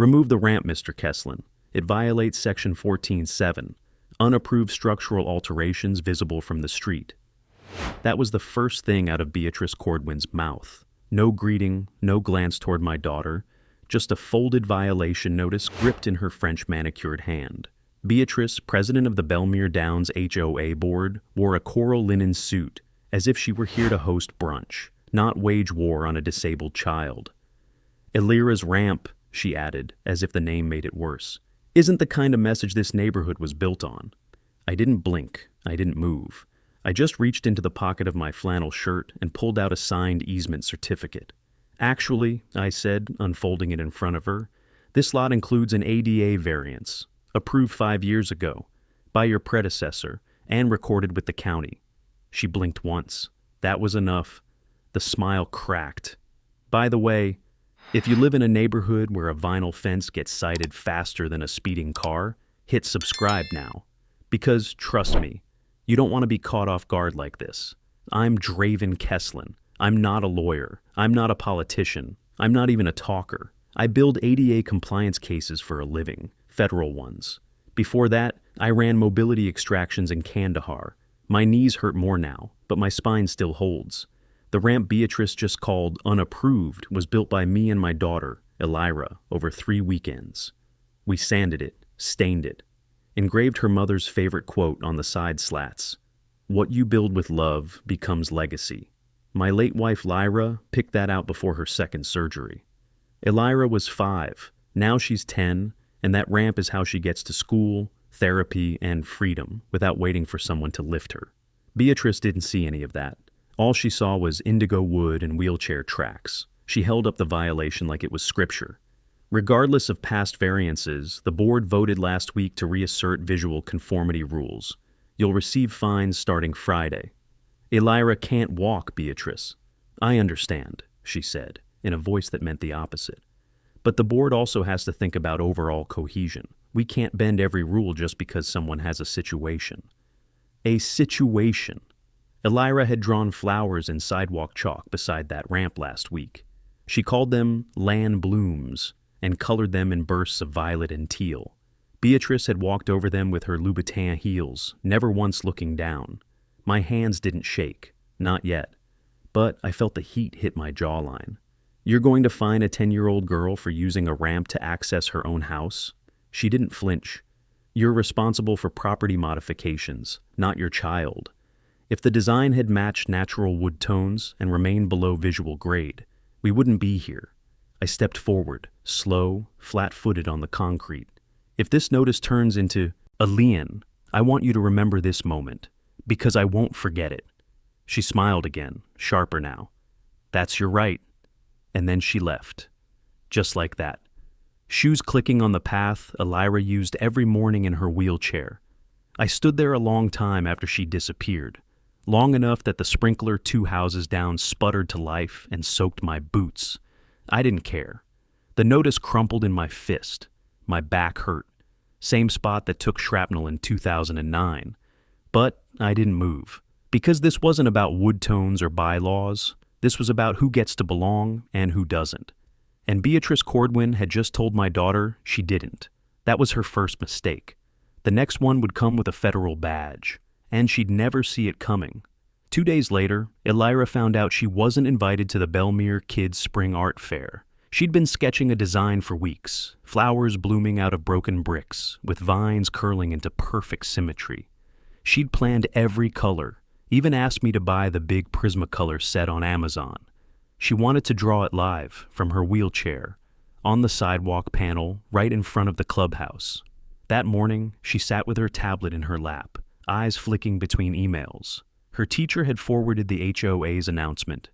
Remove the ramp, Mr. Kesslin. It violates Section 14.7, unapproved structural alterations visible from the street. That was the first thing out of Beatrice Cordwin's mouth. No greeting, no glance toward my daughter, just a folded violation notice gripped in her French manicured hand. Beatrice, president of the Belmere Downs HOA board, wore a coral linen suit, as if she were here to host brunch, not wage war on a disabled child. Elira's ramp, she added, as if the name made it worse, isn't the kind of message this neighborhood was built on. I didn't blink. I didn't move. I just reached into the pocket of my flannel shirt and pulled out a signed easement certificate. Actually, I said, unfolding it in front of her, this lot includes an ADA variance, approved 5 years ago, by your predecessor, and recorded with the county. She blinked once. That was enough. The smile cracked. By the way, if you live in a neighborhood where a vinyl fence gets cited faster than a speeding car, hit subscribe now. Because, trust me, you don't want to be caught off guard like this. I'm Draven Kesslin. I'm not a lawyer. I'm not a politician. I'm not even a talker. I build ADA compliance cases for a living, federal ones. Before that, I ran mobility extractions in Kandahar. My knees hurt more now, but my spine still holds. The ramp Beatrice just called unapproved was built by me and my daughter, Elira, over 3 weekends. We sanded it, stained it, engraved her mother's favorite quote on the side slats. What you build with love becomes legacy. My late wife Lyra picked that out before her second surgery. Elira was 5, now she's 10, and that ramp is how she gets to school, therapy, and freedom without waiting for someone to lift her. Beatrice didn't see any of that. All she saw was indigo wood and wheelchair tracks. She held up the violation like it was scripture. Regardless of past variances, the board voted last week to reassert visual conformity rules. You'll receive fines starting Friday. Elira can't walk, Beatrice. I understand, she said, in a voice that meant the opposite. But the board also has to think about overall cohesion. We can't bend every rule just because someone has a situation. A situation. Elira had drawn flowers in sidewalk chalk beside that ramp last week. She called them land blooms and colored them in bursts of violet and teal. Beatrice had walked over them with her Louboutin heels, never once looking down. My hands didn't shake, not yet, but I felt the heat hit my jawline. You're going to fine a 10-year-old girl for using a ramp to access her own house? She didn't flinch. You're responsible for property modifications, not your child. If the design had matched natural wood tones and remained below visual grade, we wouldn't be here. I stepped forward, slow, flat-footed on the concrete. If this notice turns into a lien, I want you to remember this moment, because I won't forget it. She smiled again, sharper now. That's your right. And then she left. Just like that. Shoes clicking on the path Elira used every morning in her wheelchair. I stood there a long time after she disappeared. Long enough that the sprinkler 2 houses down sputtered to life and soaked my boots. I didn't care. The notice crumpled in my fist. My back hurt. Same spot that took shrapnel in 2009. But I didn't move. Because this wasn't about wood tones or bylaws. This was about who gets to belong and who doesn't. And Beatrice Cordwin had just told my daughter she didn't. That was her first mistake. The next one would come with a federal badge. And she'd never see it coming. 2 days later, Elira found out she wasn't invited to the Belmere Kids Spring Art Fair. She'd been sketching a design for weeks, flowers blooming out of broken bricks, with vines curling into perfect symmetry. She'd planned every color, even asked me to buy the big Prismacolor set on Amazon. She wanted to draw it live, from her wheelchair, on the sidewalk panel right in front of the clubhouse. That morning, she sat with her tablet in her lap, eyes flicking between emails. Her teacher had forwarded the HOA's announcement.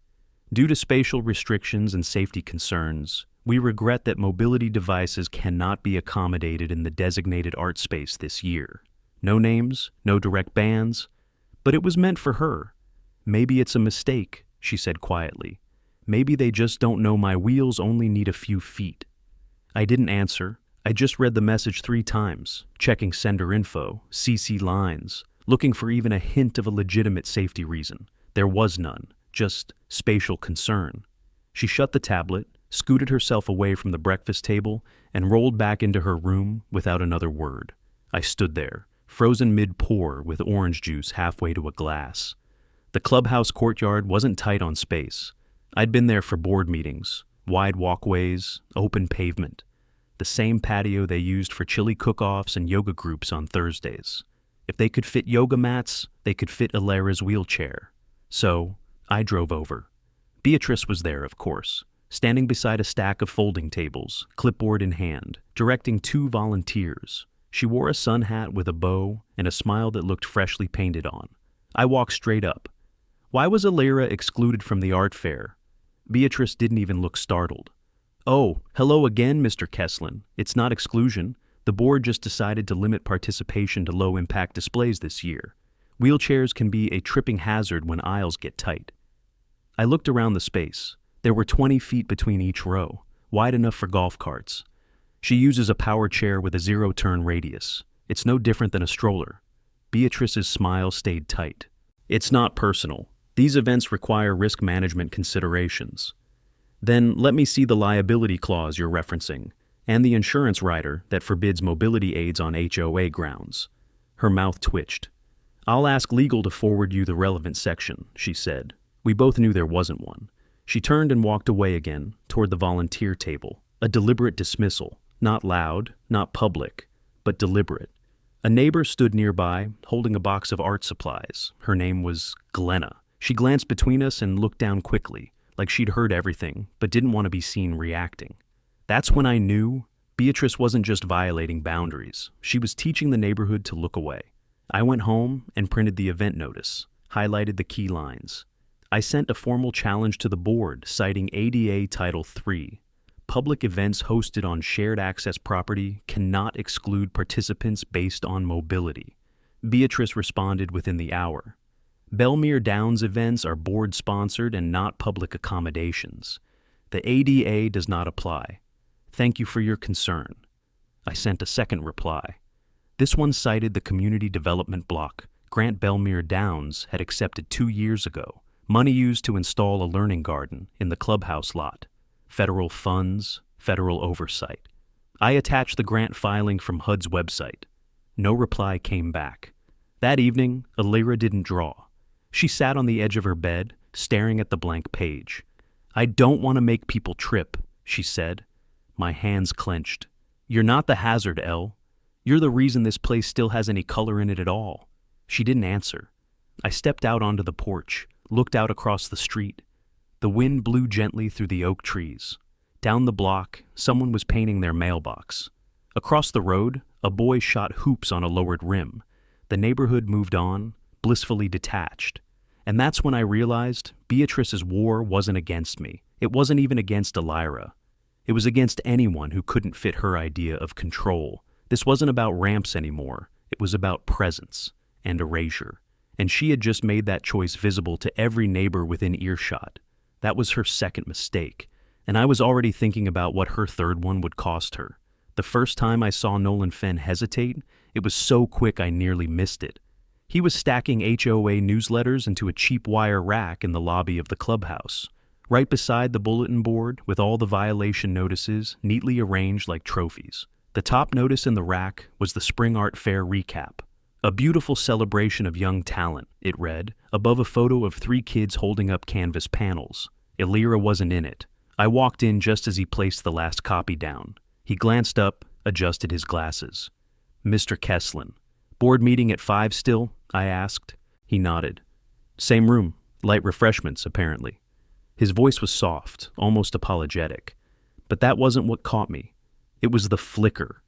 Due to spatial restrictions and safety concerns, we regret that mobility devices cannot be accommodated in the designated art space this year. No names, no direct bans, but it was meant for her. Maybe it's a mistake, she said quietly. Maybe they just don't know my wheels only need a few feet. I didn't answer. I just read the message 3 times, checking sender info, CC lines, looking for even a hint of a legitimate safety reason. There was none, just spatial concern. She shut the tablet, scooted herself away from the breakfast table, and rolled back into her room without another word. I stood there, frozen mid-pour with orange juice halfway to a glass. The clubhouse courtyard wasn't tight on space. I'd been there for board meetings, wide walkways, open pavement. The same patio they used for chili cook-offs and yoga groups on Thursdays. If they could fit yoga mats, they could fit Alera's wheelchair. So, I drove over. Beatrice was there, of course, standing beside a stack of folding tables, clipboard in hand, directing 2 volunteers. She wore a sun hat with a bow and a smile that looked freshly painted on. I walked straight up. Why was Alera excluded from the art fair? Beatrice didn't even look startled. Oh, hello again, Mr. Kesslin. It's not exclusion. The board just decided to limit participation to low-impact displays this year. Wheelchairs can be a tripping hazard when aisles get tight. I looked around the space. There were 20 feet between each row, wide enough for golf carts. She uses a power chair with a 0-turn radius. It's no different than a stroller. Beatrice's smile stayed tight. It's not personal. These events require risk management considerations. Then let me see the liability clause you're referencing, and the insurance rider that forbids mobility aids on HOA grounds. Her mouth twitched. I'll ask legal to forward you the relevant section, she said. We both knew there wasn't one. She turned and walked away again, toward the volunteer table. A deliberate dismissal. Not loud, not public, but deliberate. A neighbor stood nearby, holding a box of art supplies. Her name was Glenna. She glanced between us and looked down quickly, like she'd heard everything, but didn't want to be seen reacting. That's when I knew Beatrice wasn't just violating boundaries. She was teaching the neighborhood to look away. I went home and printed the event notice, highlighted the key lines. I sent a formal challenge to the board, citing ADA Title III. Public events hosted on shared access property cannot exclude participants based on mobility. Beatrice responded within the hour. Belmere Downs events are board-sponsored and not public accommodations. The ADA does not apply. Thank you for your concern. I sent a second reply. This one cited the community development block Grant Belmere Downs had accepted 2 years ago, money used to install a learning garden in the clubhouse lot. Federal funds, federal oversight. I attached the grant filing from HUD's website. No reply came back. That evening, Alera didn't draw. She sat on the edge of her bed, staring at the blank page. I don't want to make people trip, she said. My hands clenched. You're not the hazard, Elle. You're the reason this place still has any color in it at all. She didn't answer. I stepped out onto the porch, looked out across the street. The wind blew gently through the oak trees. Down the block, someone was painting their mailbox. Across the road, a boy shot hoops on a lowered rim. The neighborhood moved on, blissfully detached. And that's when I realized Beatrice's war wasn't against me. It wasn't even against Alera. It was against anyone who couldn't fit her idea of control. This wasn't about ramps anymore. It was about presence and erasure. And she had just made that choice visible to every neighbor within earshot. That was her second mistake. And I was already thinking about what her third one would cost her. The first time I saw Nolan Fenn hesitate, it was so quick I nearly missed it. He was stacking HOA newsletters into a cheap wire rack in the lobby of the clubhouse, right beside the bulletin board with all the violation notices neatly arranged like trophies. The top notice in the rack was the Spring Art Fair recap. A beautiful celebration of young talent, it read, above a photo of 3 kids holding up canvas panels. Alera wasn't in it. I walked in just as he placed the last copy down. He glanced up, adjusted his glasses. Mr. Kesslin. Board meeting at 5 still? I asked. He nodded. Same room. Light refreshments, apparently. His voice was soft, almost apologetic. But that wasn't what caught me. It was the flicker.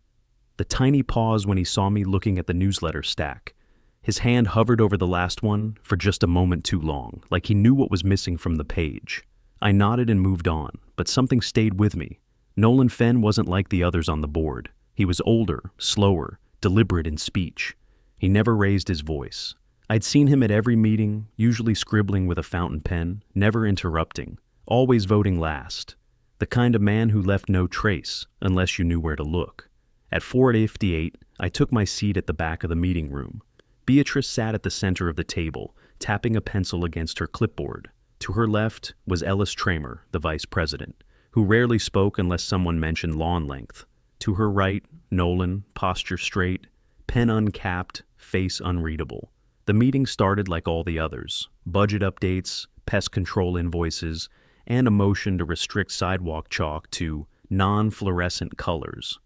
The tiny pause when he saw me looking at the newsletter stack. His hand hovered over the last one for just a moment too long, like he knew what was missing from the page. I nodded and moved on, but something stayed with me. Nolan Fenn wasn't like the others on the board. He was older, slower, deliberate in speech. He never raised his voice. I'd seen him at every meeting, usually scribbling with a fountain pen, never interrupting, always voting last. The kind of man who left no trace, unless you knew where to look. At 4:58, I took my seat at the back of the meeting room. Beatrice sat at the center of the table, tapping a pencil against her clipboard. To her left was Ellis Tramer, the vice president. who rarely spoke unless someone mentioned lawn length. To her right, Nolan, posture straight, pen uncapped, face unreadable. The meeting started like all the others: budget updates, pest control invoices, and a motion to restrict sidewalk chalk to non-fluorescent colors.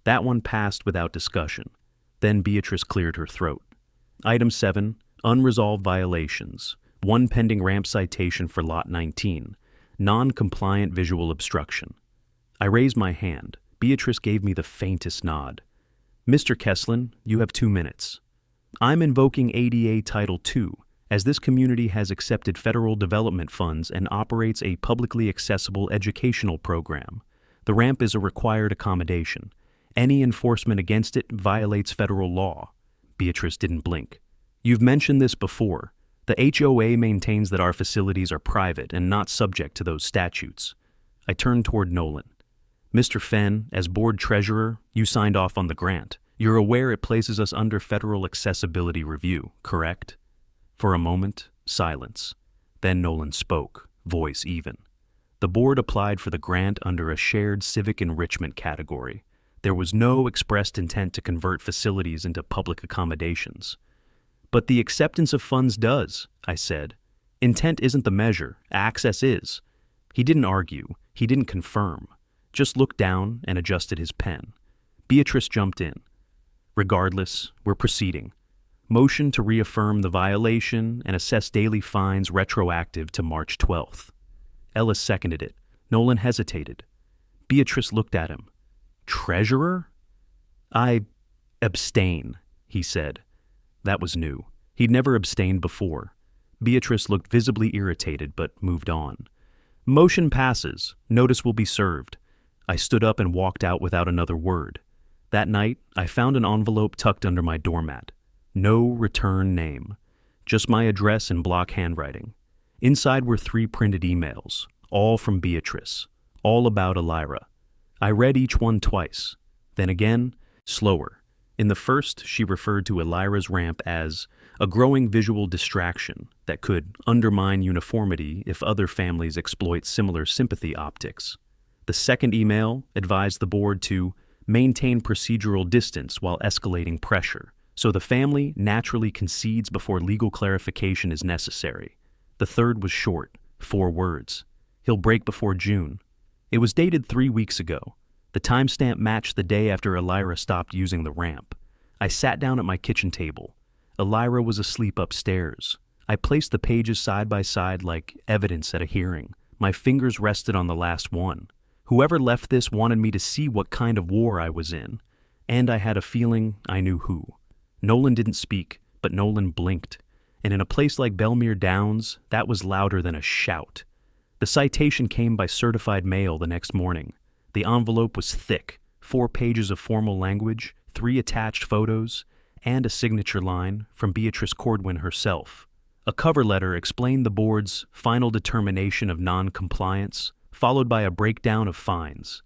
That one passed without discussion. Then Beatrice cleared her throat. Item 7, unresolved violations. 1 pending ramp citation for Lot 19. Non-compliant visual obstruction. I raised my hand. Beatrice gave me the faintest nod. Mr. Kesslin, you have 2 minutes. I'm invoking ADA Title II, as this community has accepted federal development funds and operates a publicly accessible educational program. The ramp is a required accommodation. Any enforcement against it violates federal law. Beatrice didn't blink. You've mentioned this before. The HOA maintains that our facilities are private and not subject to those statutes. I turned toward Nolan. Mr. Fenn, as board treasurer, you signed off on the grant. You're aware it places us under federal accessibility review, correct? For a moment, silence. Then Nolan spoke, voice even. The board applied for the grant under a shared civic enrichment category. There was no expressed intent to convert facilities into public accommodations. But the acceptance of funds does, I said. Intent isn't the measure, access is. He didn't argue, he didn't confirm, just looked down and adjusted his pen. Beatrice jumped in. Regardless, we're proceeding. Motion to reaffirm the violation and assess daily fines retroactive to March 12th. Ellis seconded it. Nolan hesitated. Beatrice looked at him. Treasurer? I abstain, he said. That was new. He'd never abstained before. Beatrice looked visibly irritated, but moved on. Motion passes. Notice will be served. I stood up and walked out without another word. That night, I found an envelope tucked under my doormat. No return name. Just my address in block handwriting. Inside were 3 printed emails, all from Beatrice, all about Elira. I read each one twice. Then again, slower. In the first, she referred to Elira's ramp as a growing visual distraction that could undermine uniformity if other families exploit similar sympathy optics. The second email advised the board to maintain procedural distance while escalating pressure, so the family naturally concedes before legal clarification is necessary. The third was short, 4 words. He'll break before June. It was dated 3 weeks ago. The timestamp matched the day after Elira stopped using the ramp. I sat down at my kitchen table. Elira was asleep upstairs. I placed the pages side by side like evidence at a hearing. My fingers rested on the last one. Whoever left this wanted me to see what kind of war I was in. And I had a feeling I knew who. Nolan didn't speak, but Nolan blinked. And in a place like Belmere Downs, that was louder than a shout. The citation came by certified mail the next morning. The envelope was thick, 4 pages of formal language, 3 attached photos, and a signature line from Beatrice Cordwin herself. A cover letter explained the board's final determination of non-compliance, followed by a breakdown of fines.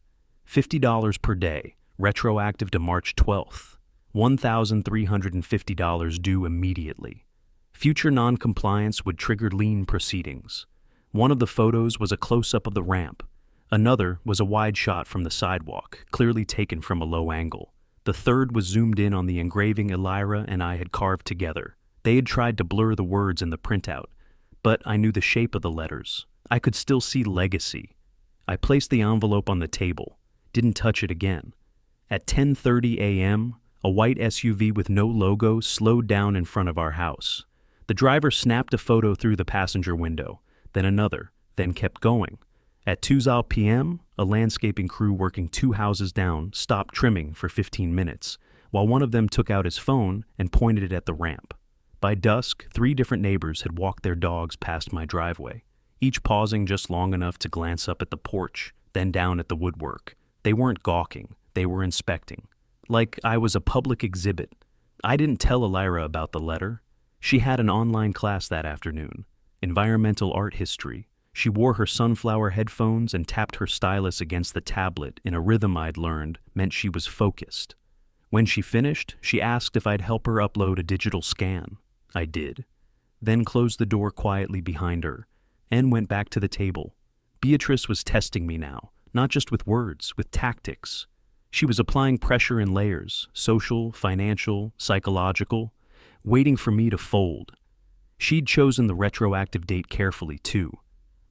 $50 per day, retroactive to March 12th. $1,350 due immediately. Future non-compliance would trigger lien proceedings. One of the photos was a close-up of the ramp. Another was a wide shot from the sidewalk, clearly taken from a low angle. The third was zoomed in on the engraving Elira and I had carved together. They had tried to blur the words in the printout, but I knew the shape of the letters. I could still see legacy. I placed the envelope on the table, didn't touch it again. At 10:30 a.m., a white SUV with no logo slowed down in front of our house. The driver snapped a photo through the passenger window, then another, then kept going. At 2:00 p.m., a landscaping crew working 2 houses down stopped trimming for 15 minutes, while one of them took out his phone and pointed it at the ramp. By dusk, 3 different neighbors had walked their dogs past my driveway, each pausing just long enough to glance up at the porch, then down at the woodwork. They weren't gawking, they were inspecting. Like I was a public exhibit. I didn't tell Elira about the letter. She had an online class that afternoon, environmental art history. She wore her sunflower headphones and tapped her stylus against the tablet in a rhythm I'd learned meant she was focused. When she finished, she asked if I'd help her upload a digital scan. I did. Then closed the door quietly behind her and went back to the table. Beatrice was testing me now, not just with words, with tactics. She was applying pressure in layers, social, financial, psychological, waiting for me to fold. She'd chosen the retroactive date carefully, too.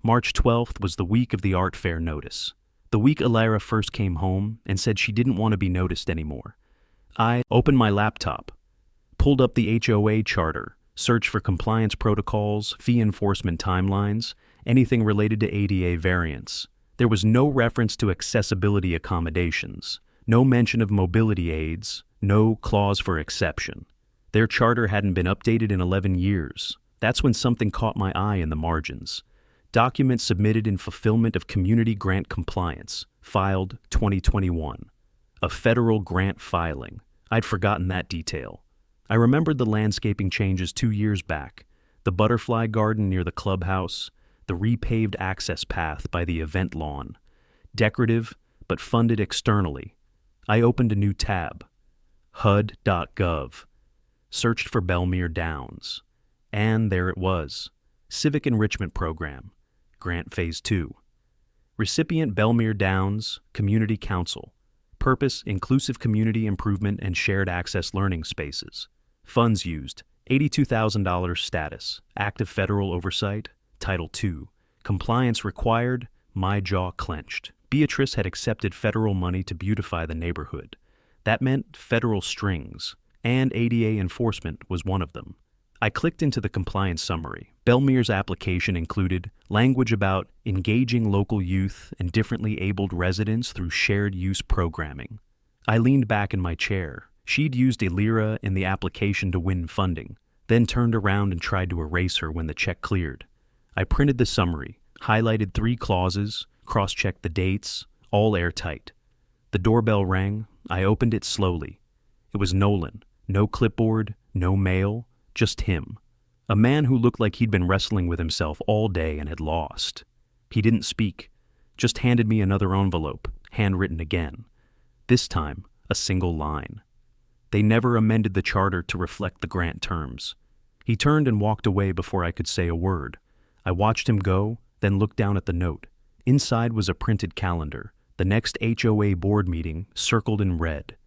March 12th was the week of the art fair notice. The week Elira first came home and said she didn't want to be noticed anymore. I opened my laptop, pulled up the HOA charter, searched for compliance protocols, fee enforcement timelines, anything related to ADA variants. There was no reference to accessibility accommodations, no mention of mobility aids, no clause for exception. Their charter hadn't been updated in 11 years. That's when something caught my eye in the margins. Documents submitted in fulfillment of community grant compliance, filed 2021. A federal grant filing. I'd forgotten that detail. I remembered the landscaping changes 2 years back, the butterfly garden near the clubhouse, the repaved access path by the event lawn. Decorative, but funded externally. I opened a new tab, HUD.gov, searched for Belmere Downs, and there it was, Civic Enrichment Program, Grant Phase 2. Recipient Belmere Downs, Community Council. Purpose, inclusive community improvement and shared access learning spaces. Funds used, $82,000 status, active federal oversight, Title II. Compliance required, my jaw clenched. Beatrice had accepted federal money to beautify the neighborhood. That meant federal strings, and ADA enforcement was one of them. I clicked into the compliance summary. Belmere's application included language about engaging local youth and differently abled residents through shared use programming. I leaned back in my chair. She'd used Elira in the application to win funding, then turned around and tried to erase her when the check cleared. I printed the summary, highlighted 3 clauses, cross-checked the dates, all airtight. The doorbell rang. I opened it slowly. It was Nolan. No clipboard, no mail, just him. A man who looked like he'd been wrestling with himself all day and had lost. He didn't speak, just handed me another envelope, handwritten again. This time, a single line. They never amended the charter to reflect the grant terms. He turned and walked away before I could say a word. I watched him go, then looked down at the note. Inside was a printed calendar. The next HOA board meeting circled in red.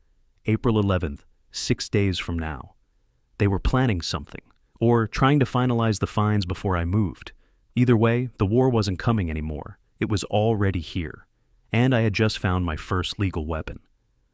April 11th, 6 days from now. They were planning something, or trying to finalize the fines before I moved. Either way, the war wasn't coming anymore. It was already here. And I had just found my first legal weapon.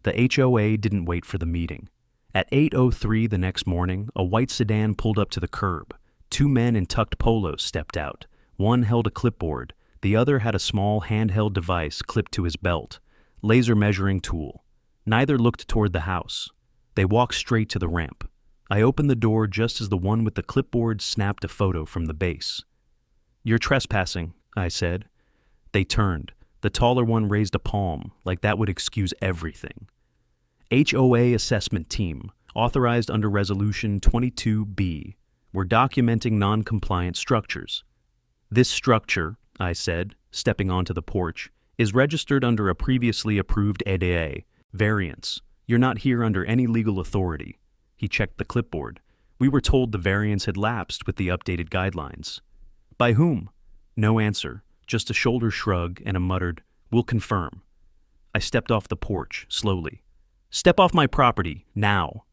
The HOA didn't wait for the meeting. At 8:03 the next morning, a white sedan pulled up to the curb. 2 men in tucked polos stepped out. One held a clipboard. The other had a small handheld device clipped to his belt. Laser measuring tool. Neither looked toward the house. They walked straight to the ramp. I opened the door just as the one with the clipboard snapped a photo from the base. "You're trespassing," I said. They turned. The taller one raised a palm, like that would excuse everything. HOA Assessment Team, authorized under Resolution 22B. We're documenting non-compliant structures. This structure, I said, stepping onto the porch, is registered under a previously approved ADA variance. You're not here under any legal authority. He checked the clipboard. We were told the variance had lapsed with the updated guidelines. By whom? No answer, just a shoulder shrug and a muttered, "We'll confirm." I stepped off the porch, slowly. "Step off my property, now."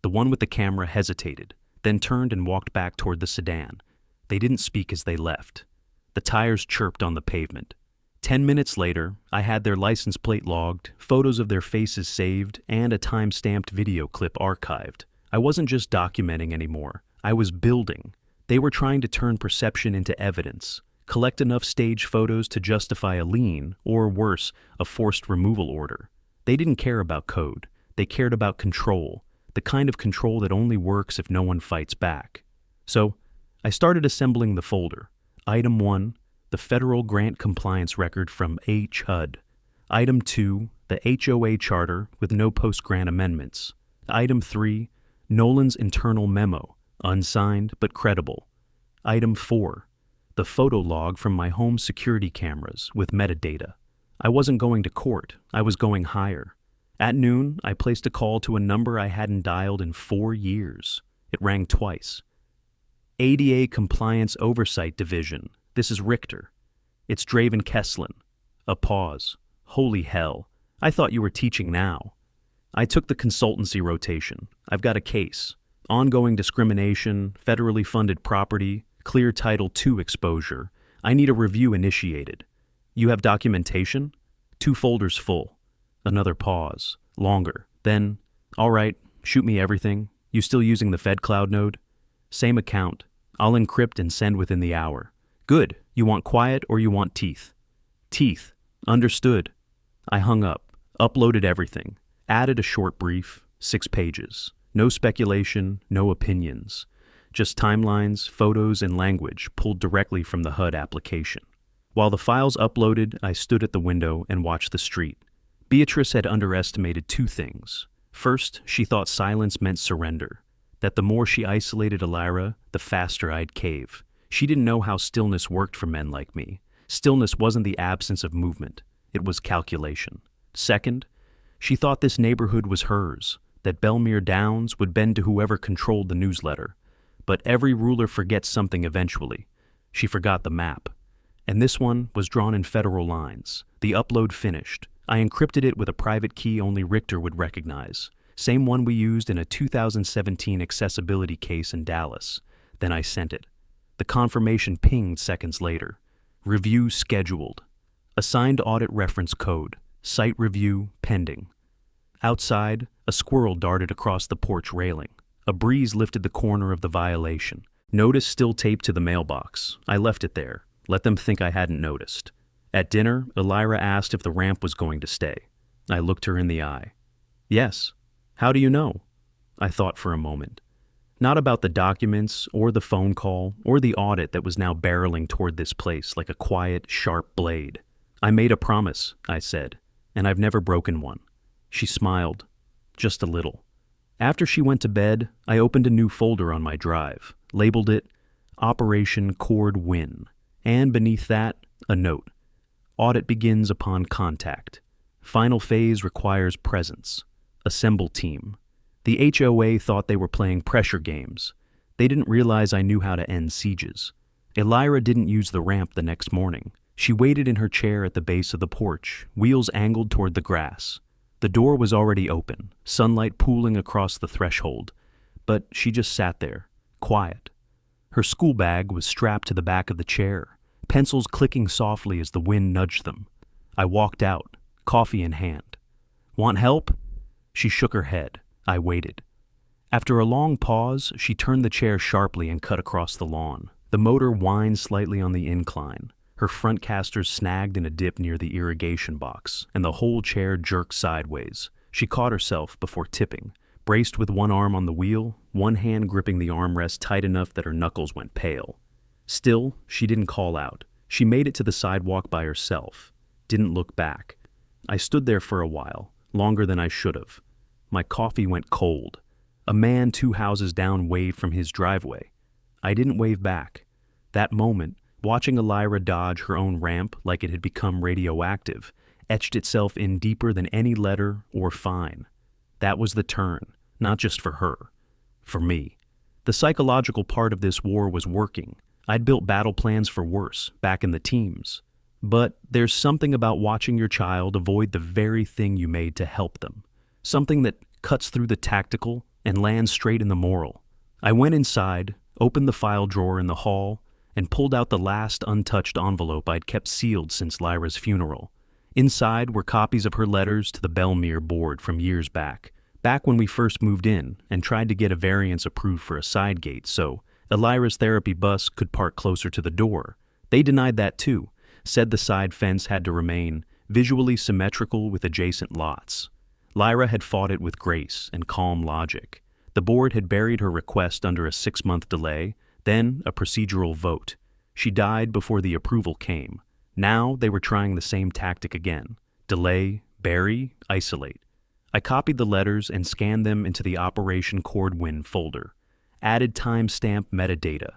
The one with the camera hesitated, then turned and walked back toward the sedan. They didn't speak as they left. The tires chirped on the pavement. 10 minutes later, I had their license plate logged, photos of their faces saved, and a time-stamped video clip archived. I wasn't just documenting anymore. I was building. They were trying to turn perception into evidence, collect enough stage photos to justify a lien, or worse, a forced removal order. They didn't care about code. They cared about control, the kind of control that only works if no one fights back. So, I started assembling the folder. Item 1, the Federal Grant Compliance Record from HUD. Item 2, the HOA Charter with no post-grant amendments. Item 3, Nolan's internal memo, unsigned but credible. Item 4, the photo log from my home security cameras with metadata. I wasn't going to court, I was going higher. At noon, I placed a call to a number I hadn't dialed in 4 years. It rang twice. ADA Compliance Oversight Division. This is Richter. It's Draven Kesslin. A pause. Holy hell. I thought you were teaching now. I took the consultancy rotation. I've got a case. Ongoing discrimination, federally funded property, clear Title II exposure. I need a review initiated. You have documentation? 2 folders full. Another pause. Longer. Then, all right, shoot me everything. You still using the FedCloud node? Same account. I'll encrypt and send within the hour. Good. You want quiet or you want teeth? Teeth. Understood. I hung up, uploaded everything, added a short brief, 6 pages. No speculation, no opinions. Just timelines, photos, and language pulled directly from the HUD application. While the files uploaded, I stood at the window and watched the street. Beatrice had underestimated 2 things. First, she thought silence meant surrender, that the more she isolated Elira, the faster I'd cave. She didn't know how stillness worked for men like me. Stillness wasn't the absence of movement. It was calculation. Second, she thought this neighborhood was hers, that Belmere Downs would bend to whoever controlled the newsletter. But every ruler forgets something eventually. She forgot the map. And this one was drawn in federal lines. The upload finished. I encrypted it with a private key only Richter would recognize. Same one we used in a 2017 accessibility case in Dallas. Then I sent it. The confirmation pinged seconds later. Review scheduled. Assigned audit reference code. Site review pending. Outside, a squirrel darted across the porch railing. A breeze lifted the corner of the violation. Notice still taped to the mailbox. I left it there. Let them think I hadn't noticed. At dinner, Elira asked if the ramp was going to stay. I looked her in the eye. Yes. How do you know? I thought for a moment. Not about the documents, or the phone call, or the audit that was now barreling toward this place like a quiet, sharp blade. I made a promise, I said, and I've never broken one. She smiled. Just a little. After she went to bed, I opened a new folder on my drive, labeled it Operation Cord Win, and beneath that, a note. Audit begins upon contact. Final phase requires presence. Assemble team. The HOA thought they were playing pressure games. They didn't realize I knew how to end sieges. Elira didn't use the ramp the next morning. She waited in her chair at the base of the porch, wheels angled toward the grass. The door was already open, sunlight pooling across the threshold, but she just sat there, quiet. Her school bag was strapped to the back of the chair, pencils clicking softly as the wind nudged them. I walked out, coffee in hand. Want help? She shook her head. I waited. After a long pause, she turned the chair sharply and cut across the lawn. The motor whined slightly on the incline. Her front casters snagged in a dip near the irrigation box, and the whole chair jerked sideways. She caught herself before tipping, braced with one arm on the wheel, one hand gripping the armrest tight enough that her knuckles went pale. Still, she didn't call out. She made it to the sidewalk by herself. Didn't look back. I stood there for a while, longer than I should have. My coffee went cold. A man 2 houses down waved from his driveway. I didn't wave back. That moment, watching Elira dodge her own ramp like it had become radioactive, etched itself in deeper than any letter or fine. That was the turn, not just for her, for me. The psychological part of this war was working. I'd built battle plans for worse, back in the teams. But there's something about watching your child avoid the very thing you made to help them. Something that cuts through the tactical and lands straight in the moral. I went inside, opened the file drawer in the hall, and pulled out the last untouched envelope I'd kept sealed since Lyra's funeral. Inside were copies of her letters to the Belmere board from years back when we first moved in and tried to get a variance approved for a side gate so Elira's therapy bus could park closer to the door. They denied that too, said the side fence had to remain visually symmetrical with adjacent lots. Lyra had fought it with grace and calm logic. The board had buried her request under a 6-month delay, then a procedural vote. She died before the approval came. Now they were trying the same tactic again. Delay, bury, isolate. I copied the letters and scanned them into the Operation Cord Win folder. Added timestamp metadata.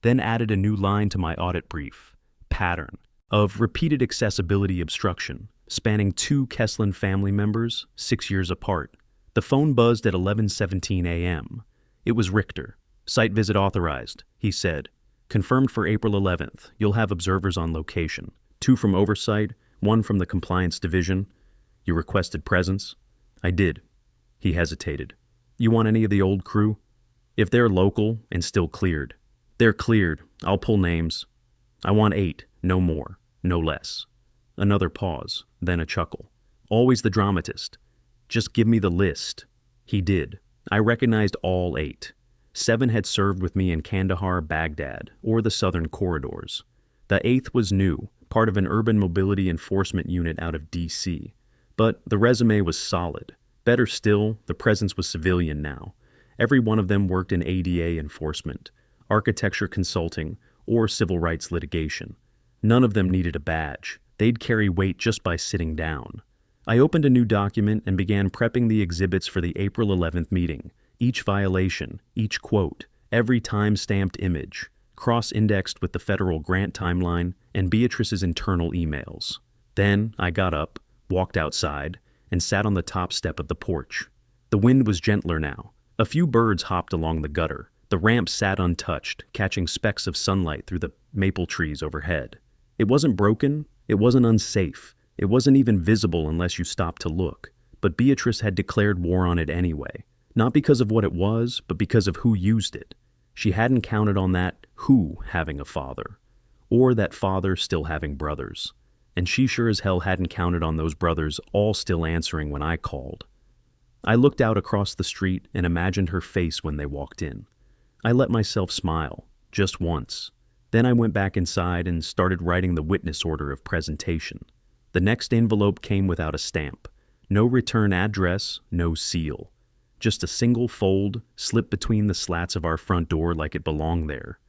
Then added a new line to my audit brief. Pattern of repeated accessibility obstruction, spanning 2 Kesslin family members, 6 years apart. The phone buzzed at 11:17 a.m. It was Richter. Site visit authorized, he said. Confirmed for April 11th. You'll have observers on location. 2 from oversight, One from the compliance division. You requested presence? I did. He hesitated. You want any of the old crew? If they're local and still cleared. They're cleared. I'll pull names. I want 8, no more, no less. Another pause, then a chuckle. Always the dramatist. Just give me the list. He did. I recognized all 8. 7 had served with me in Kandahar, Baghdad, or the southern corridors. The 8th was new, part of an urban mobility enforcement unit out of D.C. But the resume was solid. Better still, the presence was civilian now. Every one of them worked in ADA enforcement, architecture consulting, or civil rights litigation. None of them needed a badge. They'd carry weight just by sitting down. I opened a new document and began prepping the exhibits for the April 11th meeting. Each violation, each quote, every time-stamped image, cross-indexed with the federal grant timeline and Beatrice's internal emails. Then I got up, walked outside, and sat on the top step of the porch. The wind was gentler now. A few birds hopped along the gutter. The ramp sat untouched, catching specks of sunlight through the maple trees overhead. It wasn't broken, it wasn't unsafe, it wasn't even visible unless you stopped to look. But Beatrice had declared war on it anyway. Not because of what it was, but because of who used it. She hadn't counted on that who having a father, or that father still having brothers. And she sure as hell hadn't counted on those brothers all still answering when I called. I looked out across the street and imagined her face when they walked in. I let myself smile, just once. Then I went back inside and started writing the witness order of presentation. The next envelope came without a stamp. No return address, no seal. Just a single fold slipped between the slats of our front door like it belonged there.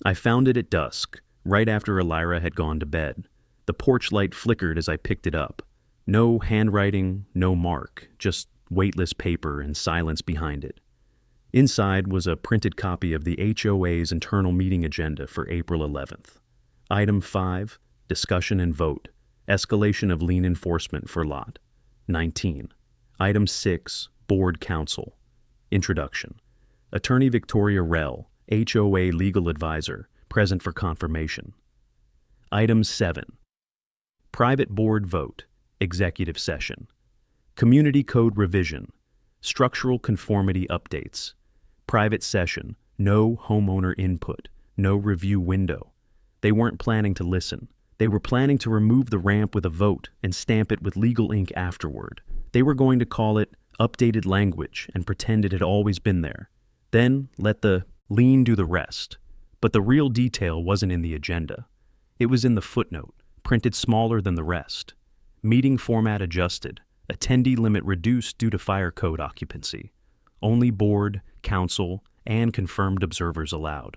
I found it at dusk, right after Elira had gone to bed. The porch light flickered as I picked it up. No handwriting, no mark, just weightless paper and silence behind it. Inside was a printed copy of the HOA's internal meeting agenda for April 11th. Item 5, discussion and vote, escalation of lien enforcement for Lot 19. Item 6, board counsel. Introduction. Attorney Victoria Rell, HOA legal advisor, present for confirmation. Item 7, private board vote, executive session. Community code revision, structural conformity updates. Private session, no homeowner input, no review window. They weren't planning to listen. They were planning to remove the ramp with a vote and stamp it with legal ink afterward. They were going to call it updated language and pretend it had always been there. Then let the lien do the rest. But the real detail wasn't in the agenda. It was in the footnote, printed smaller than the rest. Meeting format adjusted. Attendee limit reduced due to fire code occupancy. Only board, council, and confirmed observers allowed.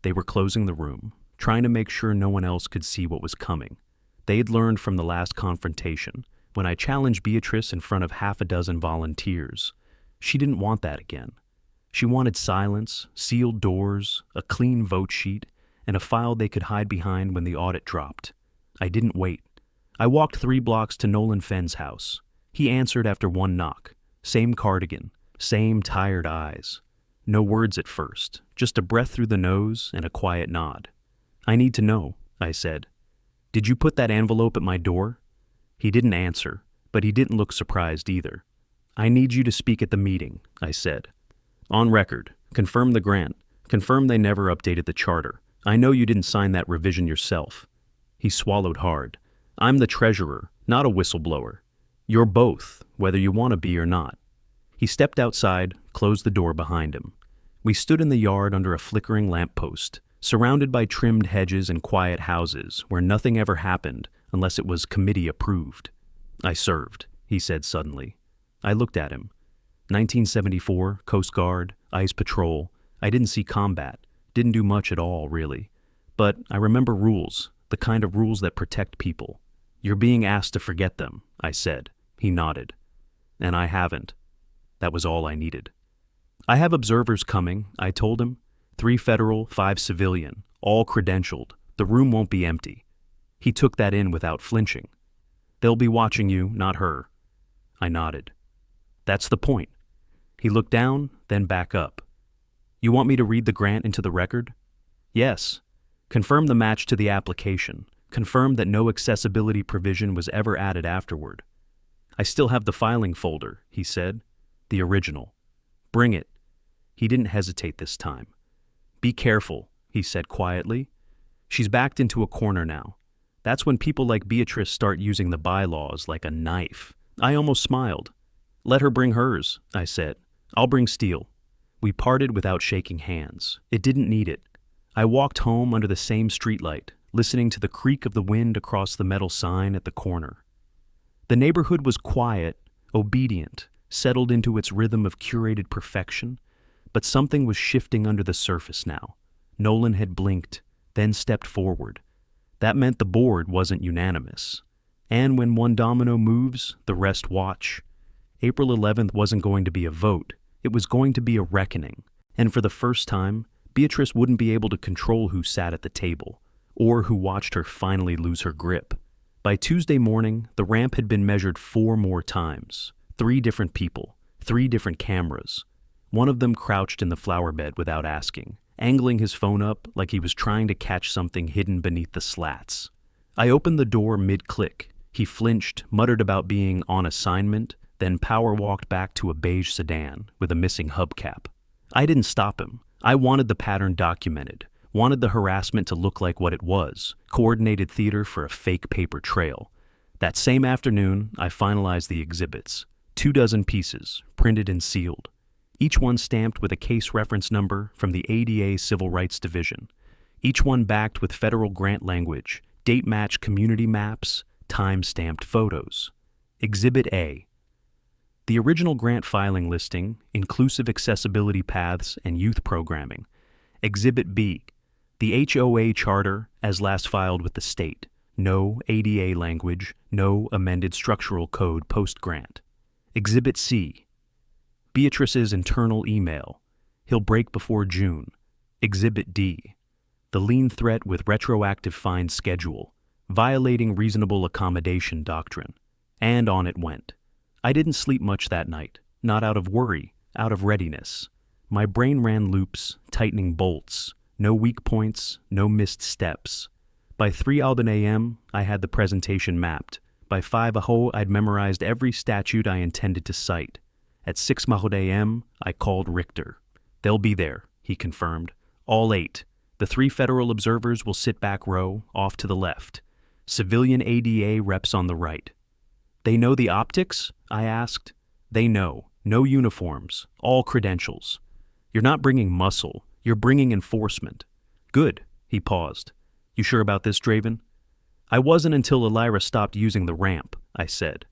They were closing the room, trying to make sure no one else could see what was coming. They had learned from the last confrontation, when I challenged Beatrice in front of half a dozen volunteers. She didn't want that again. She wanted silence, sealed doors, a clean vote sheet, and a file they could hide behind when the audit dropped. I didn't wait. I walked 3 blocks to Nolan Fenn's house. He answered after one knock. Same cardigan, same tired eyes. No words at first, just a breath through the nose and a quiet nod. I need to know, I said. Did you put that envelope at my door? He didn't answer, but he didn't look surprised either. I need you to speak at the meeting, I said. On record, confirm the grant, confirm they never updated the charter. I know you didn't sign that revision yourself. He swallowed hard. I'm the treasurer, not a whistleblower. You're both, whether you want to be or not. He stepped outside, closed the door behind him. We stood in the yard under a flickering lamppost, surrounded by trimmed hedges and quiet houses where nothing ever happened unless it was committee approved. I served, he said suddenly. I looked at him. 1974, Coast Guard, Ice Patrol. I didn't see combat, didn't do much at all, really. But I remember rules, the kind of rules that protect people. You're being asked to forget them, I said. He nodded. And I haven't. That was all I needed. I have observers coming, I told him. 3 federal, 5 civilian, all credentialed. The room won't be empty. He took that in without flinching. They'll be watching you, not her. I nodded. That's the point. He looked down, then back up. You want me to read the grant into the record? Yes. Confirm the match to the application. confirmed that no accessibility provision was ever added afterward. "I still have the filing folder," he said. "The original. Bring it." He didn't hesitate this time. "Be careful," he said quietly. "She's backed into a corner now. That's when people like Beatrice start using the bylaws like a knife." I almost smiled. "Let her bring hers," I said. "I'll bring steel." We parted without shaking hands. It didn't need it. I walked home under the same streetlight, listening to the creak of the wind across the metal sign at the corner. The neighborhood was quiet, obedient, settled into its rhythm of curated perfection, but something was shifting under the surface now. Nolan had blinked, then stepped forward. That meant the board wasn't unanimous. And when one domino moves, the rest watch. April 11th wasn't going to be a vote. It was going to be a reckoning. And for the first time, Beatrice wouldn't be able to control who sat at the table, or who watched her finally lose her grip. By Tuesday morning, the ramp had been measured 4 more times. 3 different people, 3 different cameras. One of them crouched in the flower bed without asking, angling his phone up like he was trying to catch something hidden beneath the slats. I opened the door mid-click. He flinched, muttered about being on assignment, then power-walked back to a beige sedan with a missing hubcap. I didn't stop him. I wanted the pattern documented, wanted the harassment to look like what it was, coordinated theater for a fake paper trail. That same afternoon, I finalized the exhibits. 24 pieces, printed and sealed. Each one stamped with a case reference number from the ADA Civil Rights Division. Each one backed with federal grant language, date-matched community maps, time-stamped photos. Exhibit A. The original grant filing listing, inclusive accessibility paths and youth programming. Exhibit B. The HOA charter as last filed with the state. No ADA language, no amended structural code post-grant. Exhibit C. Beatrice's internal email. He'll break before June. Exhibit D. The lien threat with retroactive fine schedule, violating reasonable accommodation doctrine. And on it went. I didn't sleep much that night, not out of worry, out of readiness. My brain ran loops, tightening bolts, no weak points, no missed steps. By 3 a.m., I had the presentation mapped. By 5 I'd memorized every statute I intended to cite. At 6 a.m., I called Richter. "They'll be there," he confirmed. "All 8. The 3 federal observers will sit back row, off to the left. Civilian ADA reps on the right." "They know the optics?" I asked. "They know. No uniforms. All credentials. You're not bringing muscle. You're bringing enforcement." "Good." He paused. "You sure about this, Draven?" "I wasn't until Elira stopped using the ramp," I said.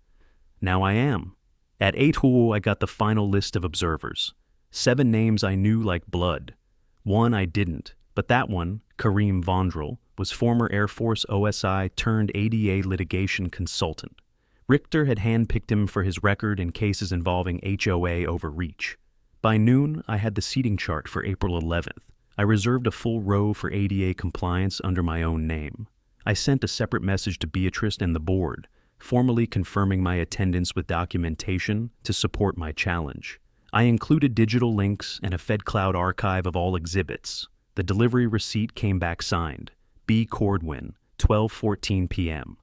"Now I am." At 8 I got the final list of observers. 7 names I knew like blood. 1 I didn't, but that one, Kareem Vondrel, was former Air Force OSI turned ADA litigation consultant. Richter had handpicked him for his record in cases involving HOA overreach. By noon, I had the seating chart for April 11th. I reserved a full row for ADA compliance under my own name. I sent a separate message to Beatrice and the board, formally confirming my attendance with documentation to support my challenge. I included digital links and a FedCloud archive of all exhibits. The delivery receipt came back signed. B. Cordwin, 12:14 p.m.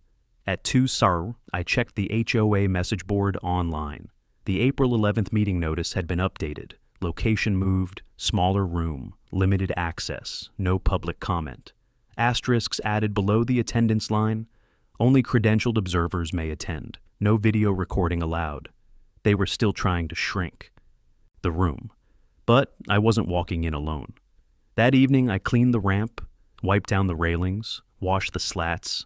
At 2 SAR, I checked the HOA message board online. The April 11th meeting notice had been updated. Location moved, smaller room, limited access, no public comment. Asterisks added below the attendance line. Only credentialed observers may attend. No video recording allowed. They were still trying to shrink the room. But I wasn't walking in alone. That evening, I cleaned the ramp, wiped down the railings, washed the slats,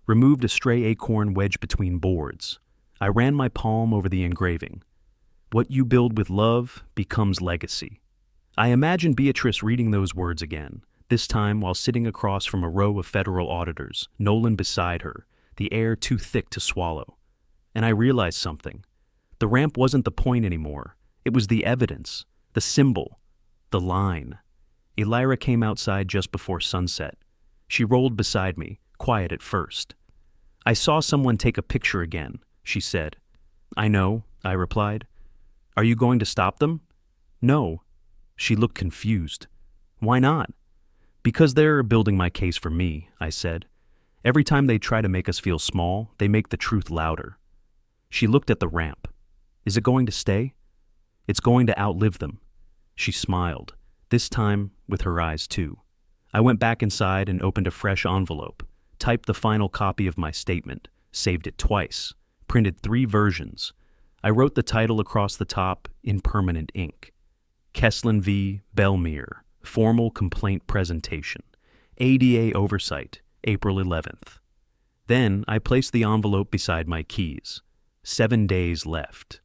removed a stray acorn wedged between boards. I ran my palm over the engraving. "What you build with love becomes legacy." I imagined Beatrice reading those words again, this time while sitting across from a row of federal auditors, Nolan beside her, the air too thick to swallow. And I realized something. The ramp wasn't the point anymore. It was the evidence, the symbol, the line. Elira came outside just before sunset. She rolled beside me, quiet at first. "I saw someone take a picture again," she said. "I know," I replied. "Are you going to stop them?" "No." She looked confused. "Why not?" "Because they're building my case for me," I said. Every time they try to make us feel small, they make the truth louder. She looked at the ramp. Is it going to stay? It's going to outlive them. She smiled, this time with her eyes too. I went back inside and opened a fresh envelope, typed the final copy of my statement, saved it twice, printed 3 versions. I wrote the title across the top in permanent ink. Kesslin v. Bellmere, Formal Complaint Presentation. ADA Oversight, April 11th. Then I placed the envelope beside my keys. 7 days left.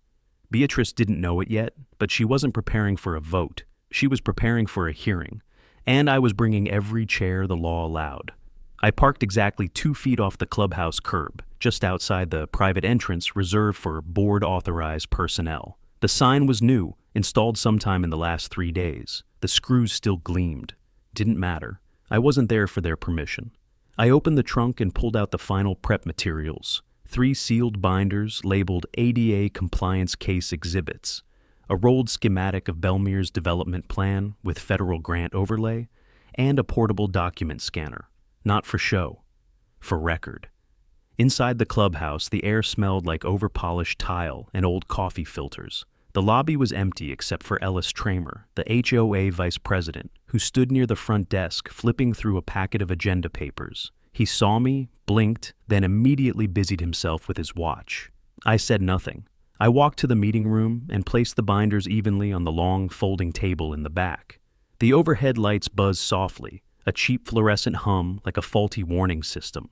Beatrice didn't know it yet, but she wasn't preparing for a vote. She was preparing for a hearing, and I was bringing every chair the law allowed. I parked exactly 2 feet off the clubhouse curb, just outside the private entrance reserved for board-authorized personnel. The sign was new, installed sometime in the last 3 days. The screws still gleamed. Didn't matter. I wasn't there for their permission. I opened the trunk and pulled out the final prep materials. 3 sealed binders labeled ADA Compliance Case Exhibits, a rolled schematic of Bellmere's development plan with federal grant overlay, and a portable document scanner. Not for show, for record. Inside the clubhouse, the air smelled like over-polished tile and old coffee filters. The lobby was empty except for Ellis Tramer, the HOA vice president, who stood near the front desk flipping through a packet of agenda papers. He saw me, blinked, then immediately busied himself with his watch. I said nothing. I walked to the meeting room and placed the binders evenly on the long folding table in the back. The overhead lights buzzed softly, a cheap fluorescent hum like a faulty warning system.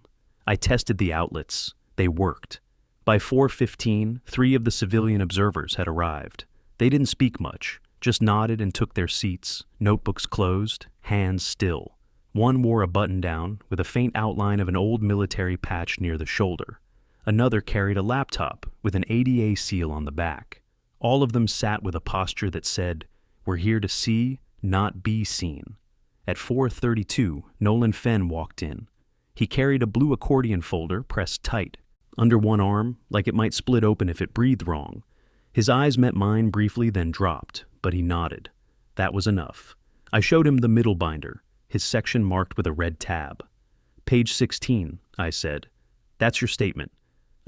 I tested the outlets. They worked. By 4:15, 3 of the civilian observers had arrived. They didn't speak much, just nodded and took their seats, notebooks closed, hands still. One wore a button-down with a faint outline of an old military patch near the shoulder. Another carried a laptop with an ADA seal on the back. All of them sat with a posture that said, "We're here to see, not be seen." At 4:32, Nolan Fenn walked in. He carried a blue accordion folder pressed tight, under one arm, like it might split open if it breathed wrong. His eyes met mine briefly, then dropped, but he nodded. That was enough. I showed him the middle binder, his section marked with a red tab. "Page 16, I said. "That's your statement.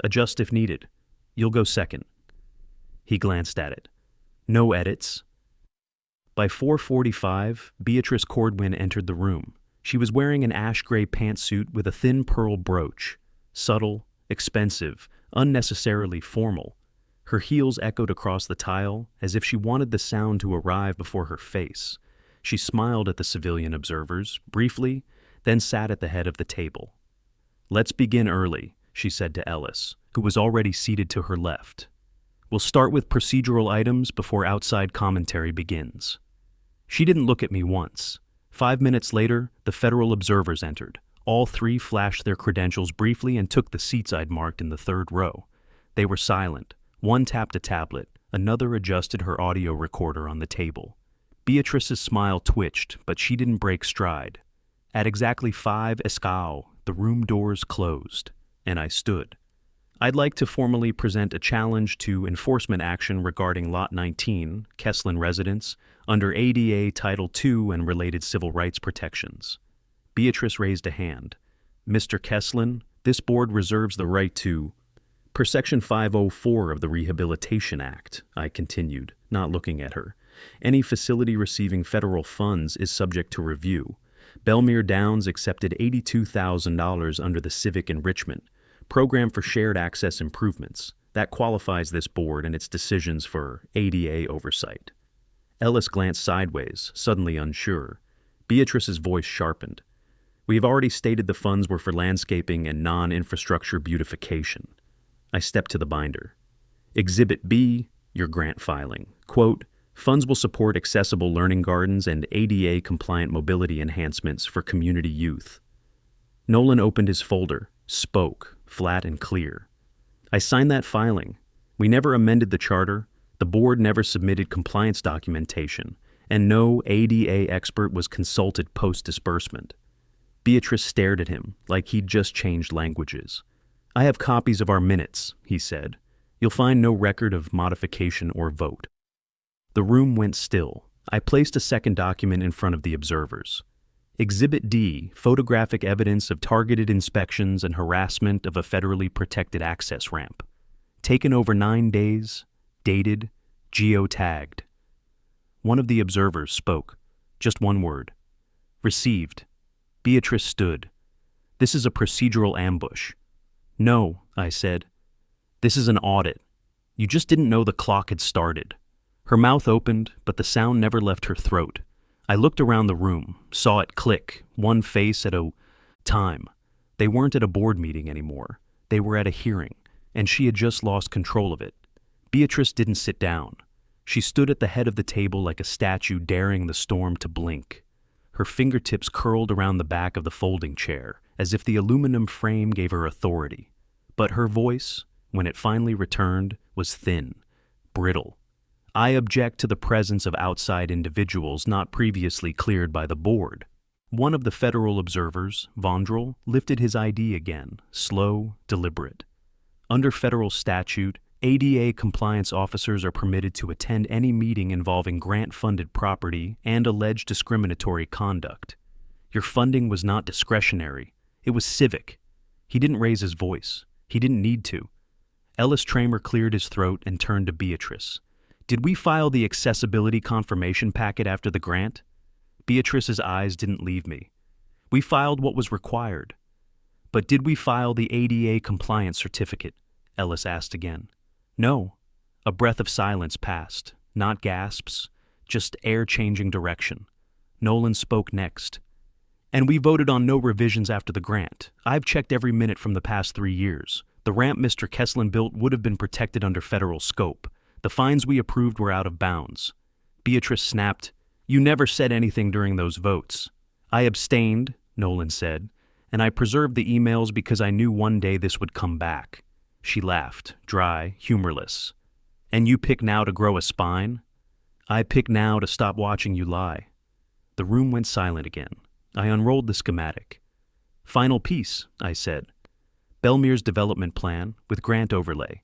Adjust if needed. You'll go second." He glanced at it. "No edits." By 4:45, Beatrice Cordwin entered the room. She was wearing an ash-gray pantsuit with a thin pearl brooch. Subtle, expensive, unnecessarily formal. Her heels echoed across the tile as if she wanted the sound to arrive before her face. She smiled at the civilian observers, briefly, then sat at the head of the table. "Let's begin early," she said to Ellis, who was already seated to her left. "We'll start with procedural items before outside commentary begins." She didn't look at me once. 5 minutes later, the federal observers entered. All 3 flashed their credentials briefly and took the seats I'd marked in the 3rd row. They were silent. One tapped a tablet, another adjusted her audio recorder on the table. Beatrice's smile twitched, but she didn't break stride. At exactly 5 escau, the room doors closed, and I stood. "I'd like to formally present a challenge to enforcement action regarding Lot 19, Kesslin Residence, under ADA Title II and related civil rights protections." Beatrice raised a hand. "Mr. Kesslin, this board reserves the right to—" "Per Section 504 of the Rehabilitation Act," I continued, not looking at her. "Any facility receiving federal funds is subject to review. Bellmere Downs accepted $82,000 under the Civic Enrichment Program for Shared Access Improvements. That qualifies this board and its decisions for ADA oversight." Ellis glanced sideways, suddenly unsure. Beatrice's voice sharpened. "We have already stated the funds were for landscaping and non-infrastructure beautification." I stepped to the binder. "Exhibit B, your grant filing. Quote, funds will support accessible learning gardens and ADA-compliant mobility enhancements for community youth." Nolan opened his folder, spoke, flat and clear. "I signed that filing. We never amended the charter. The board never submitted compliance documentation, and no ADA expert was consulted post-disbursement." Beatrice stared at him like he'd just changed languages. "I have copies of our minutes," he said. "You'll find no record of modification or vote." The room went still. I placed a second document in front of the observers. Exhibit D, photographic evidence of targeted inspections and harassment of a federally protected access ramp. Taken over 9 days, dated, geotagged. One of the observers spoke. Just one word. Received. Beatrice stood. This is a procedural ambush. No, I said. This is an audit. You just didn't know the clock had started. Her mouth opened, but the sound never left her throat. I looked around the room, saw it click, one face at a time. They weren't at a board meeting anymore. They were at a hearing, and she had just lost control of it. Beatrice didn't sit down. She stood at the head of the table like a statue daring the storm to blink. Her fingertips curled around the back of the folding chair, as if the aluminum frame gave her authority. But her voice, when it finally returned, was thin, brittle. I object to the presence of outside individuals not previously cleared by the board. One of the federal observers, Vondrel, lifted his ID again, slow, deliberate. Under federal statute, ADA compliance officers are permitted to attend any meeting involving grant-funded property and alleged discriminatory conduct. Your funding was not discretionary. It was civic. He didn't raise his voice. He didn't need to. Ellis Tramer cleared his throat and turned to Beatrice. Did we file the accessibility confirmation packet after the grant? Beatrice's eyes didn't leave me. We filed what was required. But did we file the ADA compliance certificate? Ellis asked again. No. A breath of silence passed. Not gasps, just air-changing direction. Nolan spoke next. And we voted on no revisions after the grant. I've checked every minute from the past 3 years. The ramp Mr. Kesslin built would have been protected under federal scope. The fines we approved were out of bounds. Beatrice snapped, You never said anything during those votes. I abstained, Nolan said, and I preserved the emails because I knew one day this would come back. She laughed, dry, humorless. And you pick now to grow a spine? I pick now to stop watching you lie. The room went silent again. I unrolled the schematic. Final piece, I said. Belmere's development plan with grant overlay.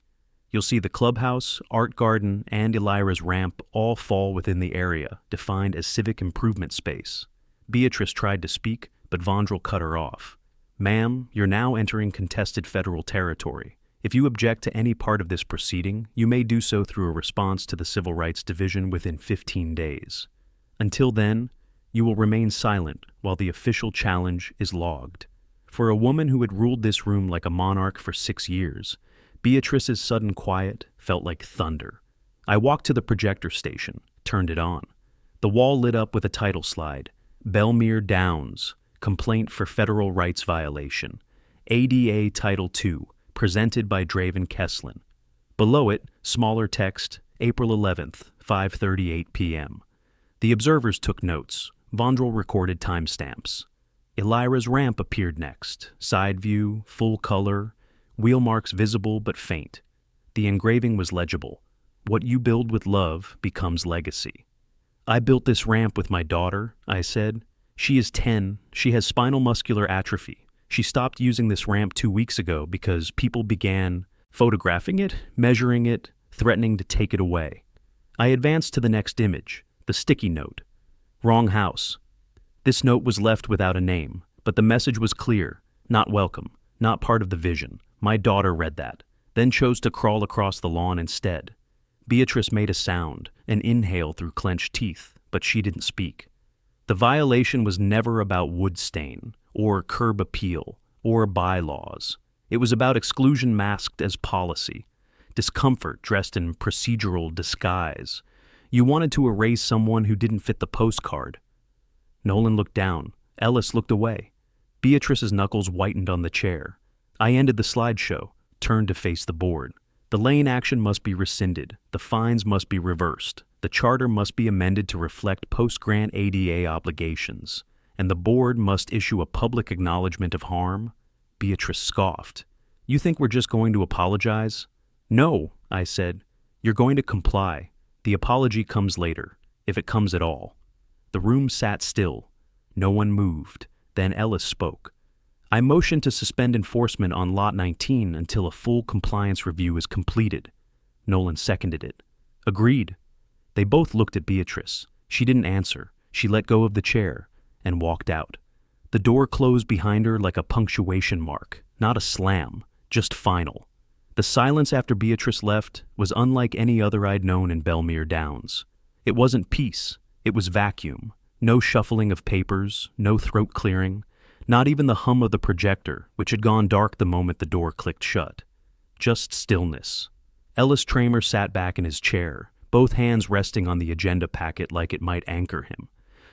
You'll see the clubhouse, art garden, and Elira's ramp all fall within the area, defined as civic improvement space. Beatrice tried to speak, but Vondrel cut her off. Ma'am, you're now entering contested federal territory. If you object to any part of this proceeding, you may do so through a response to the Civil Rights Division within 15 days. Until then, you will remain silent while the official challenge is logged. For a woman who had ruled this room like a monarch for 6 years, Beatrice's sudden quiet felt like thunder. I walked to the projector station, turned it on. The wall lit up with a title slide, Belmere Downs, Complaint for Federal Rights Violation, ADA Title II, presented by Draven Kesslin. Below it, smaller text, April 11th, 5:38 p.m. The observers took notes. Vondrel recorded timestamps. Elira's ramp appeared next, side view, full color, wheel marks visible but faint. The engraving was legible. What you build with love becomes legacy. I built this ramp with my daughter, I said. She is 10. She has spinal muscular atrophy. She stopped using this ramp 2 weeks ago because people began photographing it, measuring it, threatening to take it away. I advanced to the next image, the sticky note. Wrong house. This note was left without a name, but the message was clear. Not welcome. Not part of the vision. My daughter read that, then chose to crawl across the lawn instead. Beatrice made a sound, an inhale through clenched teeth, but she didn't speak. The violation was never about wood stain, or curb appeal, or bylaws. It was about exclusion masked as policy, discomfort dressed in procedural disguise. You wanted to erase someone who didn't fit the postcard. Nolan looked down. Ellis looked away. Beatrice's knuckles whitened on the chair. I ended the slideshow, turned to face the board. The lane action must be rescinded. The fines must be reversed. The charter must be amended to reflect post-grant ADA obligations. And the board must issue a public acknowledgement of harm. Beatrice scoffed. You think we're just going to apologize? No, I said. You're going to comply. The apology comes later, if it comes at all. The room sat still. No one moved. Then Ellis spoke. I motioned to suspend enforcement on Lot 19 until a full compliance review is completed. Nolan seconded it. Agreed. They both looked at Beatrice. She didn't answer. She let go of the chair and walked out. The door closed behind her like a punctuation mark, not a slam, just final. The silence after Beatrice left was unlike any other I'd known in Belmere Downs. It wasn't peace, it was vacuum. No shuffling of papers, no throat clearing, not even the hum of the projector, which had gone dark the moment the door clicked shut. Just stillness. Ellis Tramer sat back in his chair, both hands resting on the agenda packet like it might anchor him.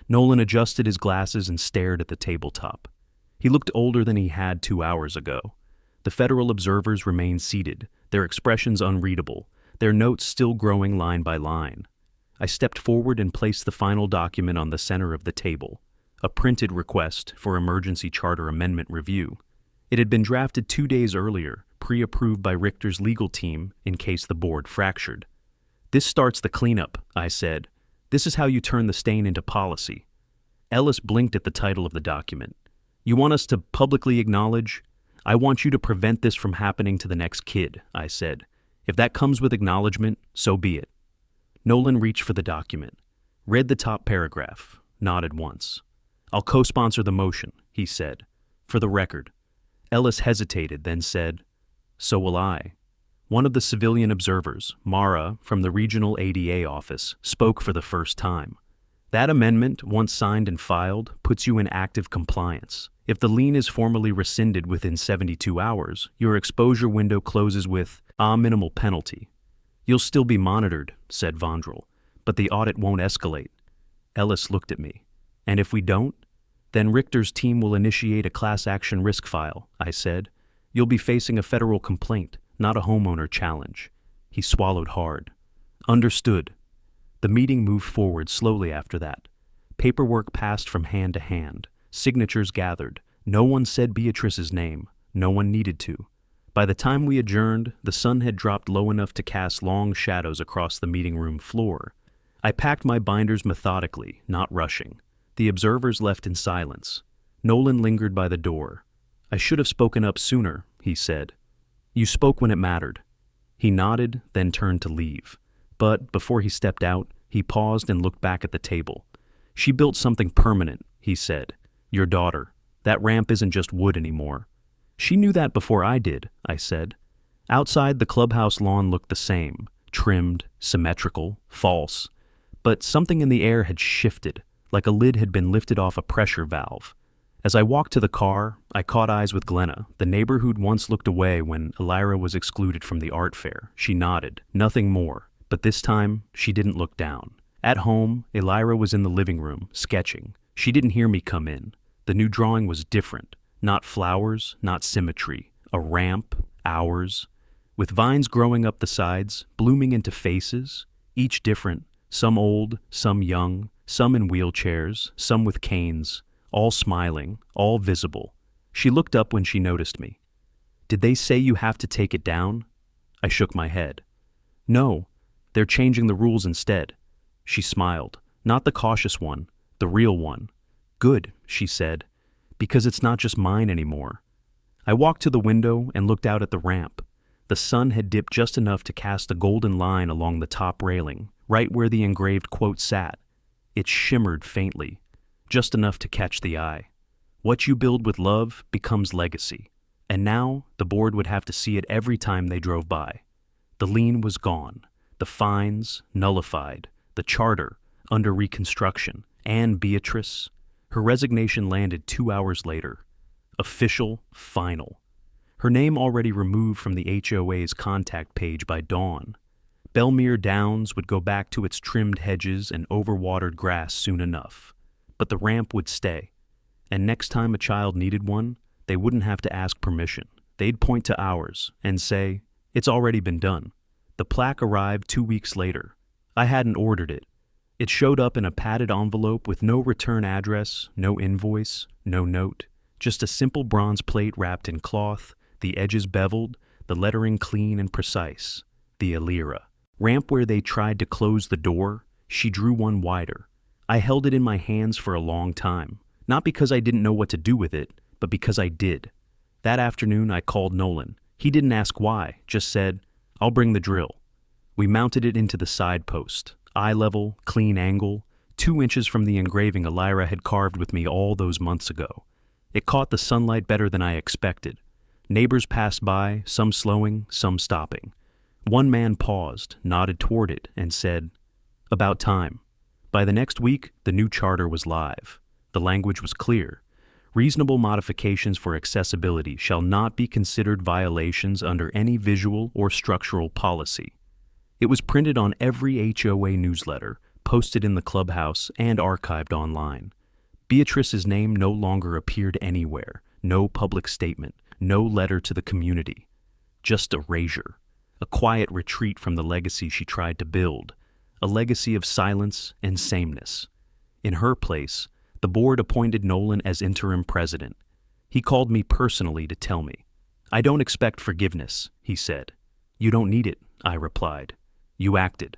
Nolan adjusted his glasses and stared at the tabletop. He looked older than he had 2 hours ago. The federal observers remained seated, their expressions unreadable, their notes still growing line by line. I stepped forward and placed the final document on the center of the table, a printed request for emergency charter amendment review. It had been drafted 2 days earlier, pre-approved by Richter's legal team in case the board fractured. "This starts the cleanup," I said. "This is how you turn the stain into policy." Ellis blinked at the title of the document. "You want us to publicly acknowledge? I want you to prevent this from happening to the next kid," I said. "If that comes with acknowledgement, so be it." Nolan reached for the document, read the top paragraph, nodded once. "I'll co-sponsor the motion," he said. "For the record." Ellis hesitated, then said, "So will I." One of the civilian observers, Mara, from the regional ADA office, spoke for the first time. "That amendment, once signed and filed, puts you in active compliance. If the lien is formally rescinded within 72 hours, your exposure window closes with a minimal penalty. You'll still be monitored," said Vondrel, "but the audit won't escalate." Ellis looked at me. "And if we don't? Then Richter's team will initiate a class action risk file," I said. "You'll be facing a federal complaint, not a homeowner challenge." He swallowed hard. "Understood." The meeting moved forward slowly after that. Paperwork passed from hand to hand. Signatures gathered. No one said Beatrice's name. No one needed to. By the time we adjourned, the sun had dropped low enough to cast long shadows across the meeting room floor. I packed my binders methodically, not rushing. The observers left in silence. Nolan lingered by the door. "I should have spoken up sooner," he said. "You spoke when it mattered." He nodded, then turned to leave. But before he stepped out, he paused and looked back at the table. "She built something permanent," he said. "Your daughter. That ramp isn't just wood anymore." "She knew that before I did," I said. Outside, the clubhouse lawn looked the same, trimmed, symmetrical, false. But something in the air had shifted, like a lid had been lifted off a pressure valve. As I walked to the car, I caught eyes with Glenna, the neighbor who'd once looked away when Elira was excluded from the art fair. She nodded, nothing more, but this time she didn't look down. At home, Elira was in the living room, sketching. She didn't hear me come in. The new drawing was different. Not flowers, not symmetry. A ramp, hours, with vines growing up the sides, blooming into faces, each different, some old, some young, some in wheelchairs, some with canes, all smiling, all visible. She looked up when she noticed me. "Did they say you have to take it down?" I shook my head. "No, they're changing the rules instead." She smiled, not the cautious one, the real one. "Good," she said, "because it's not just mine anymore." I walked to the window and looked out at the ramp. The sun had dipped just enough to cast a golden line along the top railing, right where the engraved quote sat. It shimmered faintly, just enough to catch the eye. What you build with love becomes legacy. And now the board would have to see it every time they drove by. The lien was gone, the fines nullified, the charter under reconstruction, and Beatrice. Her resignation landed 2 hours later. Official, final. Her name already removed from the HOA's contact page by dawn. Belmere Downs would go back to its trimmed hedges and overwatered grass soon enough. But the ramp would stay. And next time a child needed one, they wouldn't have to ask permission. They'd point to ours and say, "It's already been done." The plaque arrived 2 weeks later. I hadn't ordered it. It showed up in a padded envelope with no return address, no invoice, no note. Just a simple bronze plate wrapped in cloth, the edges beveled, the lettering clean and precise. The Elira. Ramp where they tried to close the door, she drew one wider. I held it in my hands for a long time, not because I didn't know what to do with it, but because I did. That afternoon I called Nolan. He didn't ask why, just said, "I'll bring the drill." We mounted it into the side post, eye level, clean angle, 2 inches from the engraving Elira had carved with me all those months ago. It caught the sunlight better than I expected. Neighbors passed by, some slowing, some stopping. One man paused, nodded toward it, and said, "About time." By the next week, the new charter was live. The language was clear. Reasonable modifications for accessibility shall not be considered violations under any visual or structural policy. It was printed on every HOA newsletter, posted in the clubhouse, and archived online. Beatrice's name no longer appeared anywhere, no public statement, no letter to the community. Just erasure, a quiet retreat from the legacy she tried to build, a legacy of silence and sameness. In her place, the board appointed Nolan as interim president. He called me personally to tell me. "I don't expect forgiveness," he said. "You don't need it," I replied. "You acted."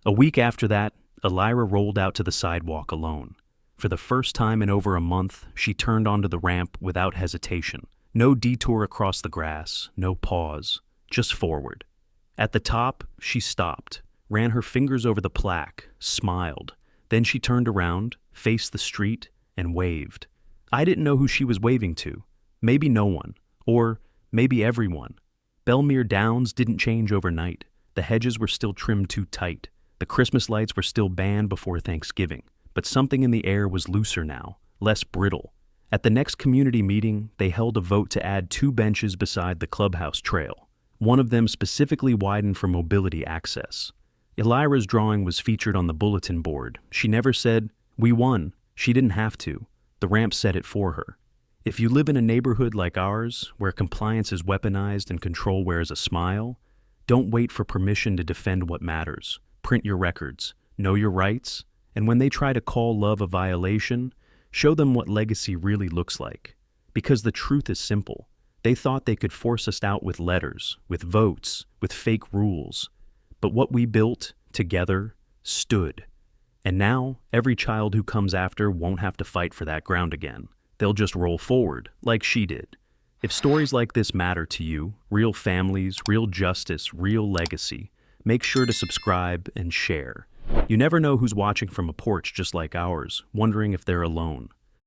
A week after that, Elira rolled out to the sidewalk alone. For the first time in over a month, she turned onto the ramp without hesitation. No detour across the grass, no pause, just forward. At the top, she stopped, ran her fingers over the plaque, smiled. Then she turned around, faced the street, and waved. I didn't know who she was waving to. Maybe no one, or maybe everyone. Belmere Downs didn't change overnight. The hedges were still trimmed too tight. The Christmas lights were still banned before Thanksgiving. But something in the air was looser now, less brittle. At the next community meeting, they held a vote to add 2 benches beside the clubhouse trail. One of them specifically widened for mobility access. Elira's drawing was featured on the bulletin board. She never said, "We won." She didn't have to. The ramp said it for her. If you live in a neighborhood like ours, where compliance is weaponized and control wears a smile, don't wait for permission to defend what matters. Print your records, know your rights, and when they try to call love a violation, show them what legacy really looks like. Because the truth is simple. They thought they could force us out with letters, with votes, with fake rules. But what we built, together, stood. And now, every child who comes after won't have to fight for that ground again. They'll just roll forward, like she did. If stories like this matter to you, real families, real justice, real legacy, make sure to subscribe and share. You never know who's watching from a porch just like ours, wondering if they're alone.